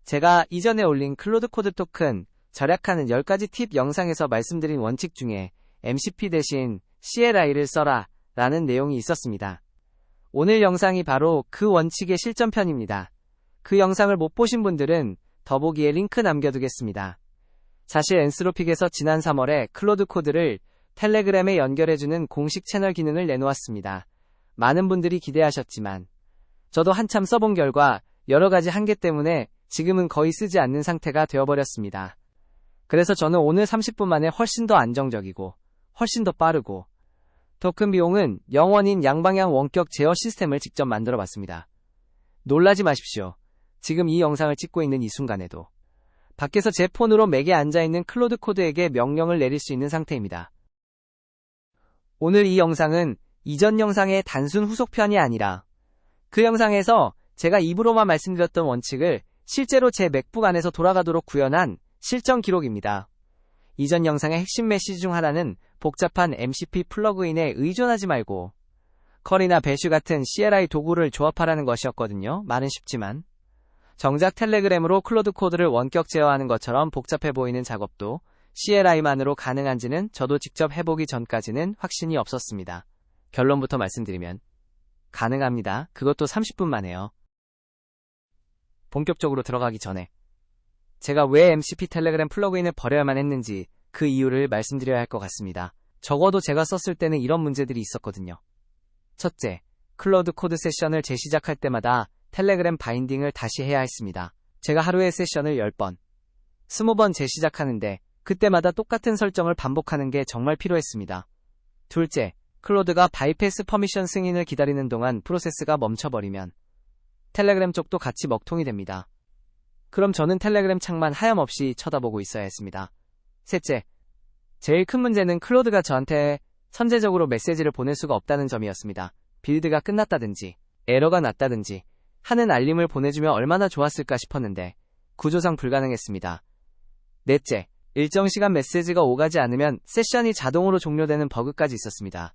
제가 이전에 올린 클로드 코드 토큰 절약하는 10가지 팁 영상에서 말씀드린 원칙 중에 MCP 대신 CLI를 써라 라는 내용이 있었습니다. 오늘 영상이 바로 그 원칙의 실전편입니다. 그 영상을 못 보신 분들은 더보기에 링크 남겨두겠습니다. 사실 엔스로픽에서 지난 3월에 클로드 코드를 텔레그램에 연결해주는 공식 채널 기능을 내놓았습니다. 많은 분들이 기대하셨지만 저도 한참 써본 결과 여러가지 한계 때문에 지금은 거의 쓰지 않는 상태가 되어버렸습니다. 그래서 저는 오늘 30분 만에 훨씬 더 안정적이고 훨씬 더 빠르고 토큰 비용은 0원인 양방향 원격 제어 시스템을 직접 만들어 봤습니다. 놀라지 마십시오. 지금 이 영상을 찍고 있는 이 순간에도 밖에서 제 폰으로 맥에 앉아있는 클로드 코드에게 명령을 내릴 수 있는 상태입니다. 오늘 이 영상은 이전 영상의 단순 후속편이 아니라 그 영상에서 제가 입으로만 말씀드렸던 원칙을 실제로 제 맥북 안에서 돌아가도록 구현한 실전 기록입니다. 이전 영상의 핵심 메시지 중 하나는 복잡한 MCP 플러그인에 의존하지 말고 컬이나 배쉬 같은 CLI 도구를 조합하라는 것이었거든요. 말은 쉽지만 정작 텔레그램으로 클로드 코드를 원격 제어하는 것처럼 복잡해 보이는 작업도 CLI만으로 가능한지는 저도 직접 해보기 전까지는 확신이 없었습니다. 결론부터 말씀드리면 가능합니다. 그것도 30분 만에요. 본격적으로 들어가기 전에 제가 왜 MCP 텔레그램 플러그인을 버려야만 했는지 그 이유를 말씀드려야 할 것 같습니다. 적어도 제가 썼을 때는 이런 문제들이 있었거든요. 첫째, 클로드 코드 세션을 재시작할 때마다 텔레그램 바인딩을 다시 해야 했습니다. 제가 하루에 세션을 10번, 20번 재시작하는데 그때마다 똑같은 설정을 반복하는 게 정말 필요했습니다. 둘째, 클로드가 바이패스 퍼미션 승인을 기다리는 동안 프로세스가 멈춰버리면 텔레그램 쪽도 같이 먹통이 됩니다. 그럼 저는 텔레그램 창만 하염없이 쳐다보고 있어야 했습니다. 셋째, 제일 큰 문제는 클로드가 저한테 선제적으로 메시지를 보낼 수가 없다는 점이었습니다. 빌드가 끝났다든지 에러가 났다든지 하는 알림을 보내주면 얼마나 좋았을까 싶었는데 구조상 불가능했습니다. 넷째, 일정 시간 메시지가 오가지 않으면 세션이 자동으로 종료되는 버그까지 있었습니다.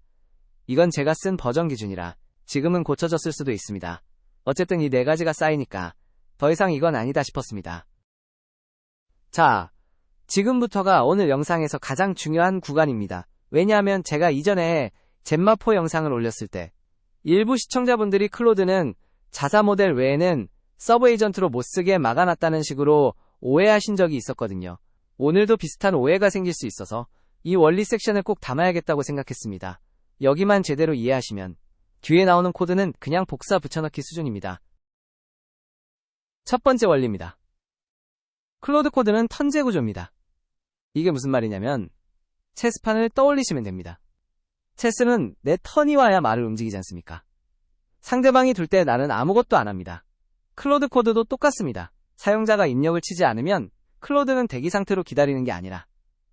이건 제가 쓴 버전 기준이라 지금은 고쳐졌을 수도 있습니다. 어쨌든 이 4가지가 쌓이니까 더 이상 이건 아니다 싶었습니다. 자, 지금부터가 오늘 영상에서 가장 중요한 구간입니다. 왜냐하면 제가 이전에 젠마4 영상을 올렸을 때 일부 시청자분들이 클로드는 자사 모델 외에는 서브 에이전트로 못쓰게 막아놨다는 식으로 오해하신 적이 있었거든요. 오늘도 비슷한 오해가 생길 수 있어서 이 원리 섹션을 꼭 담아야겠다고 생각했습니다. 여기만 제대로 이해하시면 뒤에 나오는 코드는 그냥 복사 붙여넣기 수준입니다. 첫 번째 원리입니다. 클로드 코드는 턴제 구조입니다. 이게 무슨 말이냐면 체스판을 떠올리시면 됩니다. 체스는 내 턴이 와야 말을 움직이지 않습니까? 상대방이 둘 때 나는 아무것도 안 합니다. 클로드 코드도 똑같습니다. 사용자가 입력을 치지 않으면 클로드는 대기 상태로 기다리는 게 아니라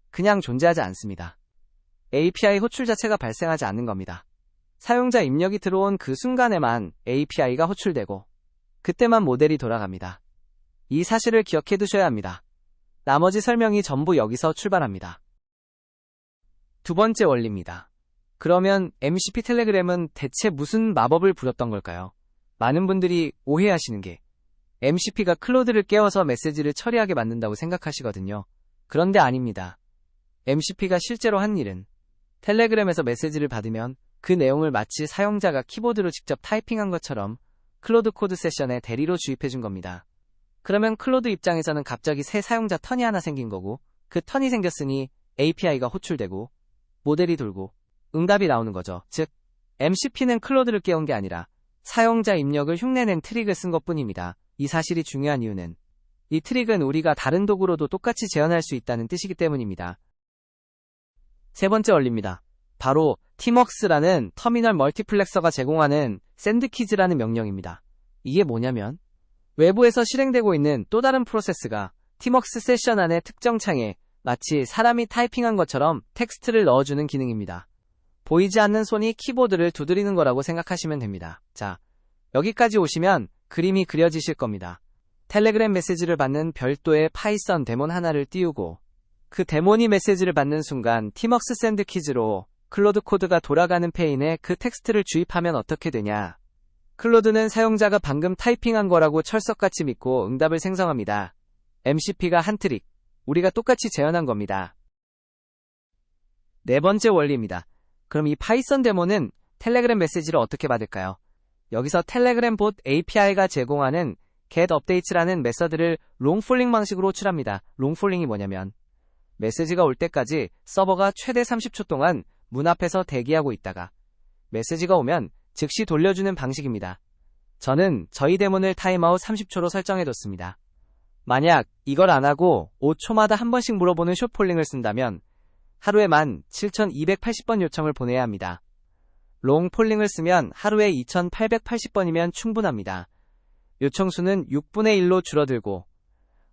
그냥 존재하지 않습니다. API 호출 자체가 발생하지 않는 겁니다. 사용자 입력이 들어온 그 순간에만 API가 호출되고 그때만 모델이 돌아갑니다. 이 사실을 기억해 두셔야 합니다. 나머지 설명이 전부 여기서 출발합니다. 두 번째 원리입니다. 그러면 MCP 텔레그램은 대체 무슨 마법을 부렸던 걸까요? 많은 분들이 오해하시는 게 MCP가 클로드를 깨워서 메시지를 처리하게 만든다고 생각하시거든요. 그런데 아닙니다. MCP가 실제로 한 일은 텔레그램에서 메시지를 받으면 그 내용을 마치 사용자가 키보드로 직접 타이핑한 것처럼 클로드 코드 세션에 대리로 주입해준 겁니다. 그러면 클로드 입장에서는 갑자기 새 사용자 턴이 하나 생긴 거고 그 턴이 생겼으니 API가 호출되고 모델이 돌고 응답이 나오는 거죠. 즉, MCP는 클로드를 깨운 게 아니라 사용자 입력을 흉내낸 트릭을 쓴 것뿐입니다. 이 사실이 중요한 이유는 이 트릭은 우리가 다른 도구로도 똑같이 재현할 수 있다는 뜻이기 때문입니다. 세 번째 원리입니다. 바로 TMUX라는 터미널 멀티플렉서가 제공하는 샌드키즈라는 명령입니다. 이게 뭐냐면 외부에서 실행되고 있는 또 다른 프로세스가 TMUX 세션 안의 특정 창에 마치 사람이 타이핑한 것처럼 텍스트를 넣어주는 기능입니다. 보이지 않는 손이 키보드를 두드리는 거라고 생각하시면 됩니다. 자, 여기까지 오시면 그림이 그려지실 겁니다. 텔레그램 메시지를 받는 별도의 파이썬 데몬 하나를 띄우고 그 데몬이 메시지를 받는 순간 TMUX 샌드키즈로 클로드 코드가 돌아가는 페인에 그 텍스트를 주입하면 어떻게 되냐? 클로드는 사용자가 방금 타이핑한 거라고 철석같이 믿고 응답을 생성합니다. MCP가 한 트릭, 우리가 똑같이 재현한 겁니다. 네 번째 원리입니다. 그럼 이 파이썬 데모는 텔레그램 메시지를 어떻게 받을까요? 여기서 텔레그램 봇 API가 제공하는 getUpdates라는 메서드를 롱폴링 방식으로 호출합니다. 롱폴링이 뭐냐면 메시지가 올 때까지 서버가 최대 30초 동안 문 앞에서 대기하고 있다가 메시지가 오면 즉시 돌려주는 방식입니다. 저는 저희 데모를 타임아웃 30초로 설정해뒀습니다. 만약 이걸 안하고 5초마다 한 번씩 물어보는 숏폴링을 쓴다면 하루에 17,280번 요청을 보내야 합니다. 롱폴링을 쓰면 하루에 2,880번이면 충분합니다. 요청수는 6분의 1로 줄어들고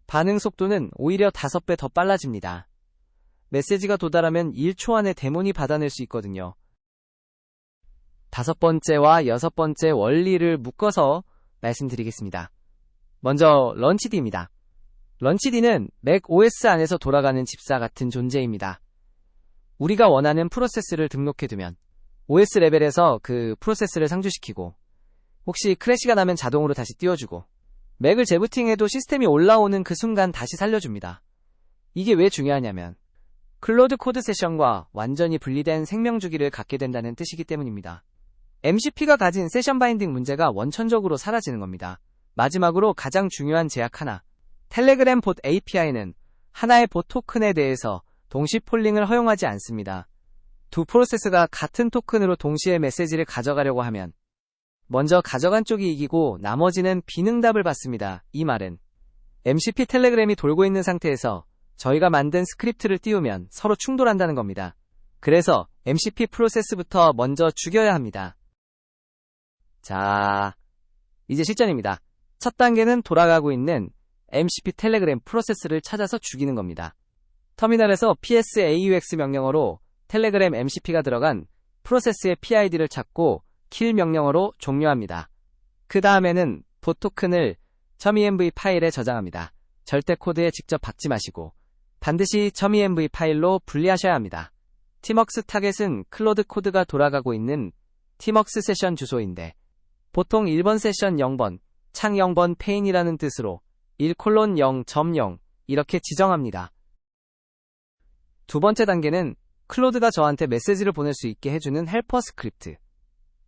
반응 속도는 오히려 5배 더 빨라집니다. 메시지가 도달하면 1초 안에 데모니 받아낼 수 있거든요. 다섯 번째와 여섯 번째 원리를 묶어서 말씀드리겠습니다. 먼저 런치D입니다. 런치D는 맥 OS 안에서 돌아가는 집사 같은 존재입니다. 우리가 원하는 프로세스를 등록해두면 OS 레벨에서 그 프로세스를 상주시키고 혹시 크래시가 나면 자동으로 다시 띄워주고 맥을 재부팅해도 시스템이 올라오는 그 순간 다시 살려줍니다. 이게 왜 중요하냐면 클로드 코드 세션과 완전히 분리된 생명주기를 갖게 된다는 뜻이기 때문입니다. MCP가 가진 세션 바인딩 문제가 원천적으로 사라지는 겁니다. 마지막으로 가장 중요한 제약 하나. 텔레그램 봇 API는 하나의 봇 토큰에 대해서 동시 폴링을 허용하지 않습니다. 두 프로세스가 같은 토큰으로 동시에 메시지를 가져가려고 하면 먼저 가져간 쪽이 이기고 나머지는 비응답을 받습니다. 이 말은 MCP 텔레그램이 돌고 있는 상태에서 저희가 만든 스크립트를 띄우면 서로 충돌한다는 겁니다. 그래서 MCP 프로세스부터 먼저 죽여야 합니다. 자, 이제 실전입니다. 첫 단계는 돌아가고 있는 MCP 텔레그램 프로세스를 찾아서 죽이는 겁니다. 터미널에서 psaux 명령어로 텔레그램 MCP가 들어간 프로세스의 PID를 찾고 kill 명령어로 종료합니다. 그 다음에는 봇 토큰을 .env 파일에 저장합니다. 절대 코드에 직접 박지 마시고 반드시 .env 파일로 분리하셔야 합니다. tmux 타겟은 클로드 코드가 돌아가고 있는 tmux 세션 주소인데 보통 1번 세션 0번, 창 0번 페인이라는 뜻으로 1:0.0 이렇게 지정합니다. 두 번째 단계는 클로드가 저한테 메시지를 보낼 수 있게 해주는 헬퍼 스크립트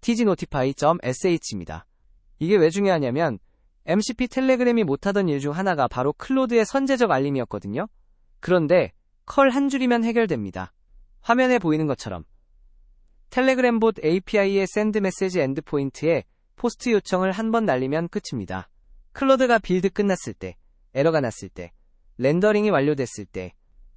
tgnotify.sh입니다. 이게 왜 중요하냐면 MCP 텔레그램이 못하던 일 중 하나가 바로 클로드의 선제적 알림이었거든요. 그런데 컬 한 줄이면 해결됩니다. 화면에 보이는 것처럼 텔레그램 봇 API의 send message 엔드포인트에 포스트 요청을 한 번 날리면 끝입니다. 클로드가 빌드 끝났을 때, 에러가 났을 때, 렌더링이 완료됐을 때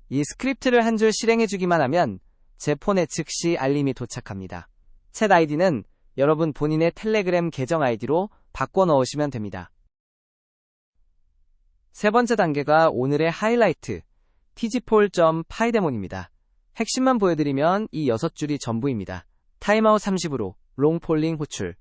이 스크립트를 한 줄 실행해주기만 하면 제 폰에 즉시 알림이 도착합니다. 챗 아이디는 여러분 본인의 텔레그램 계정 아이디로 바꿔 넣으시면 됩니다. 세 번째 단계가 오늘의 하이라이트 tgpol.py 데모입니다. 핵심만 보여드리면 이 6줄이 전부입니다. 타임아웃 30으로 롱폴링 호출,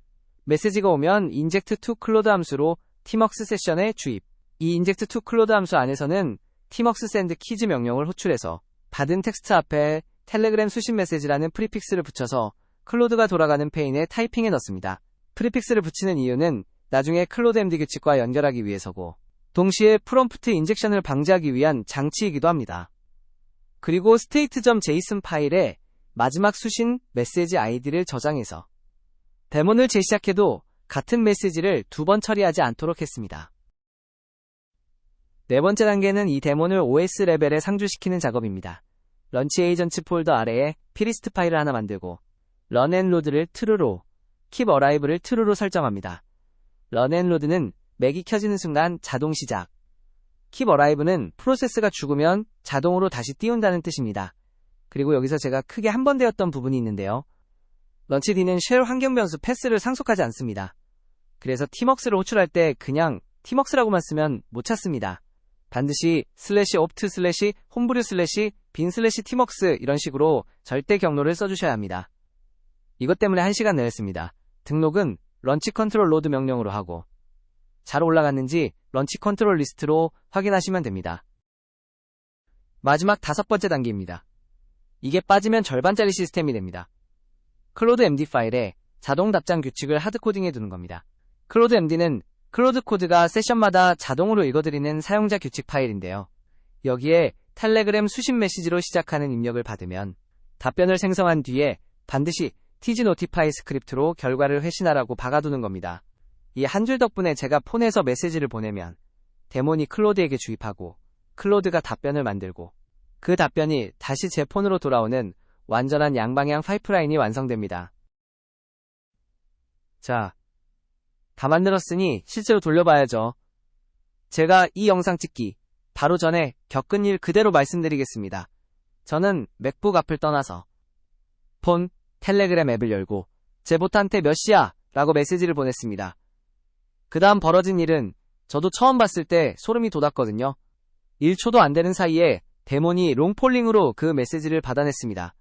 메시지가 오면 inject to 클로드 함수로 tmux 세션에 주입. 이 inject to 클로드 함수 안에서는 tmux send keys 명령을 호출해서 받은 텍스트 앞에 텔레그램 수신 메시지라는 프리픽스를 붙여서 클로드가 돌아가는 페인에 타이핑해 넣습니다. 프리픽스를 붙이는 이유는 나중에 클로드 MD 규칙과 연결하기 위해서고 동시에 프롬프트 인젝션을 방지하기 위한 장치이기도 합니다. 그리고 state.json 파일에 마지막 수신 메시지 아이디를 저장해서 데모를 재시작해도 같은 메시지를 2번 처리하지 않도록 했습니다. 네 번째 단계는 이 데모를 OS 레벨에 상주시키는 작업입니다. 런치 에이전트 폴더 아래에 피리스트 파일을 하나 만들고 run and load를 true로, keep alive를 true로 설정합니다. run and load는 맥이 켜지는 순간 자동 시작, keep alive는 프로세스가 죽으면 자동으로 다시 띄운다는 뜻입니다. 그리고 여기서 제가 크게 한 번 되었던 부분이 있는데요. 런치D는 쉘 환경 변수 패스를 상속하지 않습니다. 그래서 tmux를 호출할 때 그냥 tmux라고만 쓰면 못 찾습니다. 반드시 /opt /homebrew /bin /tmux 이런 식으로 절대 경로를 써주셔야 합니다. 이것 때문에 1시간 내였습니다. 등록은 런치 컨트롤 로드 명령으로 하고 잘 올라갔는지 런치 컨트롤 리스트로 확인하시면 됩니다. 마지막 5번째 단계입니다. 이게 빠지면 절반짜리 시스템이 됩니다. 클로드 MD 파일에 자동 답장 규칙을 하드코딩해 두는 겁니다. 클로드 MD는 클로드 코드가 세션마다 자동으로 읽어드리는 사용자 규칙 파일인데요. 여기에 텔레그램 수신 메시지로 시작하는 입력을 받으면 답변을 생성한 뒤에 반드시 tg notify 스크립트로 결과를 회신하라고 박아두는 겁니다. 이 한 줄 덕분에 제가 폰에서 메시지를 보내면 데몬이 클로드에게 주입하고 클로드가 답변을 만들고 그 답변이 다시 제 폰으로 돌아오는 완전한 양방향 파이프라인이 완성됩니다. 자, 다 만들었으니 실제로 돌려봐야죠. 제가 이 영상 찍기 바로 전에 겪은 일 그대로 말씀드리겠습니다. 저는 맥북 앞을 떠나서 폰, 텔레그램 앱을 열고 제 보트한테 몇 시야? 라고 메시지를 보냈습니다. 그 다음 벌어진 일은 저도 처음 봤을 때 소름이 돋았거든요. 1초도 안 되는 사이에 데몬이 롱폴링으로 그 메시지를 받아냈습니다.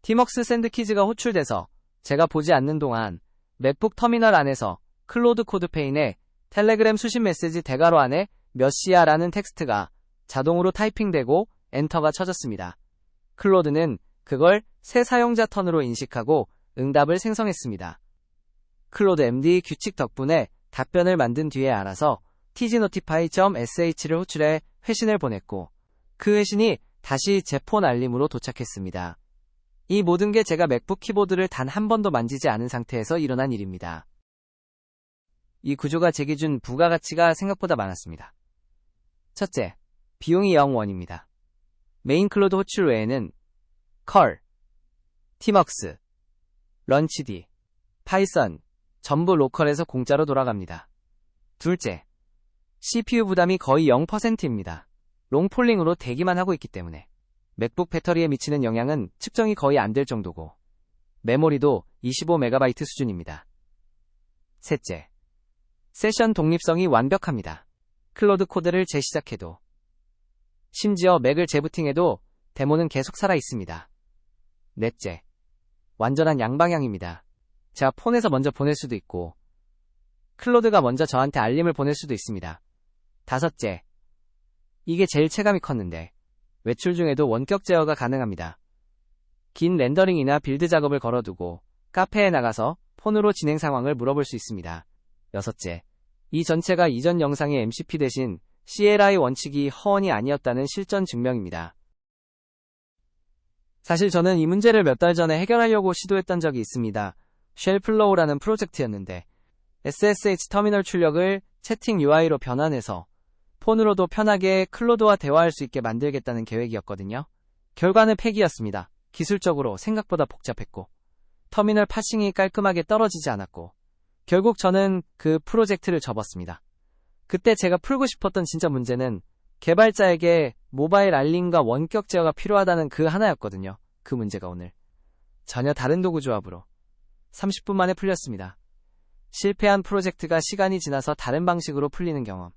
티먹스 샌드키즈가 호출돼서 제가 보지 않는 동안 맥북 터미널 안에서 클로드 코드 페인에 텔레그램 수신 메시지 대괄호 안에 몇 시야 라는 텍스트가 자동으로 타이핑되고 엔터가 쳐졌습니다. 클로드는 그걸 새 사용자 턴으로 인식하고 응답을 생성했습니다. 클로드 MD 규칙 덕분에 답변을 만든 뒤에 알아서 tgnotify.sh를 호출해 회신을 보냈고 그 회신이 다시 제 폰 알림으로 도착했습니다. 이 모든 게 제가 맥북 키보드를 단 한 번도 만지지 않은 상태에서 일어난 일입니다. 이 구조가 제 기준 부가가치가 생각보다 많았습니다. 첫째, 비용이 영 원입니다. 메인 클로드 호출 외에는 컬, 티먹스, 런치디, 파이썬 전부 로컬에서 공짜로 돌아갑니다. 둘째, CPU 부담이 거의 0%입니다. 롱폴링으로 대기만 하고 있기 때문에 맥북 배터리에 미치는 영향은 측정이 거의 안 될 정도고 메모리도 25MB 수준입니다. 셋째, 세션 독립성이 완벽합니다. 클로드 코드를 재시작해도 심지어 맥을 재부팅해도 데모는 계속 살아있습니다. 넷째, 완전한 양방향입니다. 제가 폰에서 먼저 보낼 수도 있고 클로드가 먼저 저한테 알림을 보낼 수도 있습니다. 다섯째, 이게 제일 체감이 컸는데 외출 중에도 원격 제어가 가능합니다. 긴 렌더링이나 빌드 작업을 걸어두고 카페에 나가서 폰으로 진행 상황을 물어볼 수 있습니다. 여섯째, 이 전체가 이전 영상의 MCP 대신 CLI 원칙이 허언이 아니었다는 실전 증명입니다. 사실 저는 이 문제를 몇 달 전에 해결하려고 시도했던 적이 있습니다. 쉘플로우라는 프로젝트였는데 SSH 터미널 출력을 채팅 UI로 변환해서 폰으로도 편하게 클로드와 대화할 수 있게 만들겠다는 계획이었거든요. 결과는 폐기였습니다. 기술적으로 생각보다 복잡했고 터미널 파싱이 깔끔하게 떨어지지 않았고 결국 저는 그 프로젝트를 접었습니다. 그때 제가 풀고 싶었던 진짜 문제는 개발자에게 모바일 알림과 원격 제어가 필요하다는 그 하나였거든요. 그 문제가 오늘 전혀 다른 도구 조합으로 30분 만에 풀렸습니다. 실패한 프로젝트가 시간이 지나서 다른 방식으로 풀리는 경험.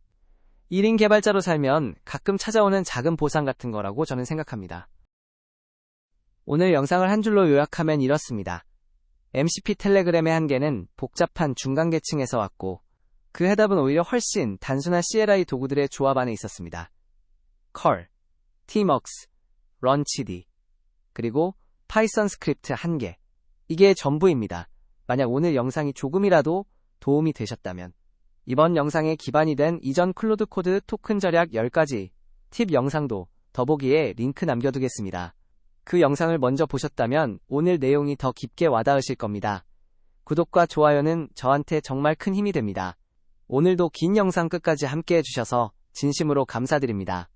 1인 개발자로 살면 가끔 찾아오는 작은 보상 같은 거라고 저는 생각합니다. 오늘 영상을 한 줄로 요약하면 이렇습니다. MCP 텔레그램의 한계는 복잡한 중간계층에서 왔고 그 해답은 오히려 훨씬 단순한 CLI 도구들의 조합 안에 있었습니다. 컬, tmux, 런치디, 그리고 파이썬 스크립트 한개. 이게 전부입니다. 만약 오늘 영상이 조금이라도 도움이 되셨다면 이번 영상에 기반이 된 이전 클로드 코드 토큰 절약 10가지 팁 영상도 더보기에 링크 남겨두겠습니다. 그 영상을 먼저 보셨다면 오늘 내용이 더 깊게 와닿으실 겁니다. 구독과 좋아요는 저한테 정말 큰 힘이 됩니다. 오늘도 긴 영상 끝까지 함께 해주셔서 진심으로 감사드립니다.